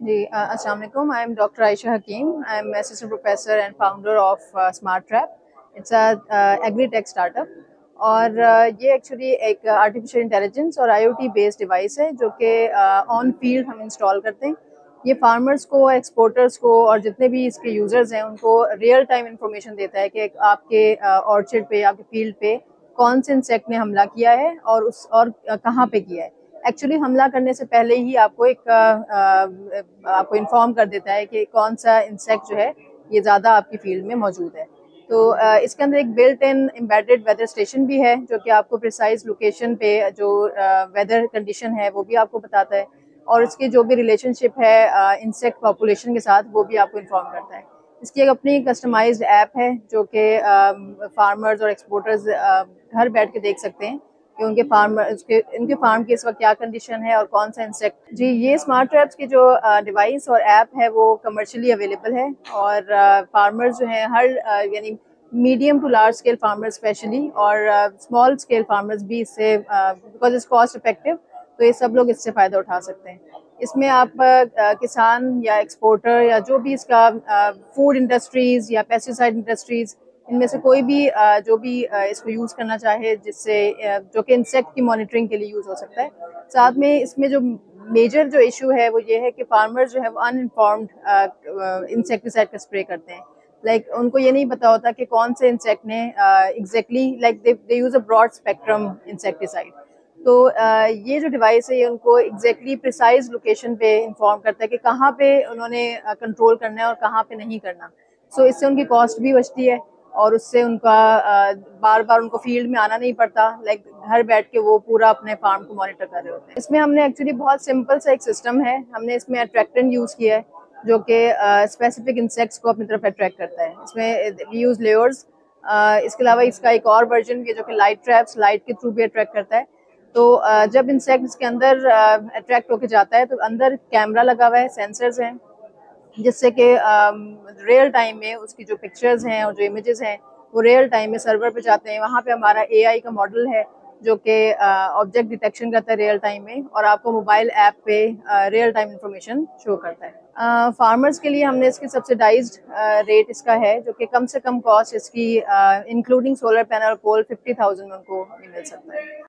जी, अस्सलाम वालेकुम। I am doctor Ayesha Hakim. I am assistant professor and founder of smart trap. It's a agri tech startup और ये actually एक artificial intelligence और IoT based device है जो कि ऑन फील्ड हम इंस्टॉल करते हैं। ये फार्मर्स को, एक्सपोर्टर्स को और जितने भी इसके यूजर्स हैं उनको रियल टाइम इंफॉर्मेशन देता है कि आपके ऑर्चर्ड पे, आपके फील्ड पे कौन से इंसेक्ट ने हमला किया है और कहाँ पे किया है। एक्चुअली हमला करने से पहले ही आपको आपको इन्फॉर्म कर देता है कि कौन सा इंसेक्ट जो है ये ज़्यादा आपकी फील्ड में मौजूद है। तो इसके अंदर एक built in embedded weather station भी है जो कि आपको प्रिसाइज लोकेशन पे जो वेदर कंडीशन है वो भी आपको बताता है और इसकी जो भी रिलेशनशिप है इंसेक्ट पॉपुलेशन के साथ वो भी आपको इन्फॉर्म करता है। इसकी एक अपनी कस्टमाइज्ड ऐप है जो कि फार्मर्स और एक्सपोर्टर्स घर बैठ के देख सकते हैं कि इनके फार्म की इस वक्त क्या कंडीशन है और कौन सा इंसेक्ट। जी, ये स्मार्ट ट्रैप्स की जो डिवाइस और ऐप है वो कमर्शियली अवेलेबल है और फार्मर्स जो हैं हर यानी medium to large scale farmers specially और स्मॉल स्केल फार्मर्स भी इससे बिकॉज इट्स कॉस्ट इफेक्टिव, तो ये सब लोग इससे फ़ायदा उठा सकते हैं। इसमें आप किसान या एक्सपोर्टर या जो भी इसका फूड इंडस्ट्रीज़ या पेस्टिसाइड इंडस्ट्रीज़, इनमें से कोई भी जो भी इसको यूज़ करना चाहे जिससे जो कि इंसेक्ट की मॉनिटरिंग के लिए यूज़ हो सकता है। साथ में इसमें जो मेजर जो इशू है वो ये है कि फार्मर्स जो है वो अनइन्फॉर्म्ड इंसेक्टिसाइड का स्प्रे करते हैं। लाइक उनको ये नहीं पता होता कि कौन से इंसेक्ट ने exactly like they use a broad spectrum insecticide. तो ये जो डिवाइस है ये उनको एग्जैक्टली प्रिसाइज लोकेशन पे इंफॉर्म करता है कि कहाँ पे उन्होंने कंट्रोल करना है और कहाँ पे नहीं करना। सो इससे उनकी कॉस्ट भी बचती है और उससे उनका बार बार उनको फील्ड में आना नहीं पड़ता। लाइक घर बैठ के वो पूरा अपने फार्म को मॉनिटर कर रहे होते हैं। इसमें हमने एक्चुअली बहुत सिंपल सा एक सिस्टम है। हमने इसमें अट्रैक्टेंट यूज़ किया है जो कि स्पेसिफिक इंसेक्ट्स को अपनी तरफ अट्रैक्ट करता है। इसमें वी यूज़ लेयर्स। इसके अलावा इसका एक और वर्जन भी है जो कि लाइट ट्रैप्स, लाइट के थ्रू भी अट्रैक्ट करता है। तो जब इंसेक्ट इसके अंदर अट्रैक्ट होके जाता है तो अंदर कैमरा लगा हुआ है, सेंसर्स हैं, जिससे कि रियल टाइम में उसकी जो पिक्चर्स हैं और जो इमेजेस हैं वो रियल टाइम में सर्वर पे जाते हैं। वहाँ पे हमारा एआई का मॉडल है जो कि ऑब्जेक्ट डिटेक्शन करता है रियल टाइम में और आपको मोबाइल ऐप पे रियल टाइम इंफॉर्मेशन शो करता है। फार्मर्स के लिए हमने इसकी सब्सिडाइज्ड रेट इसका है जो कि कम से कम कॉस्ट इसकी इंक्लूडिंग सोलर पैनल पोल 50,000 में उनको मिल सकता है।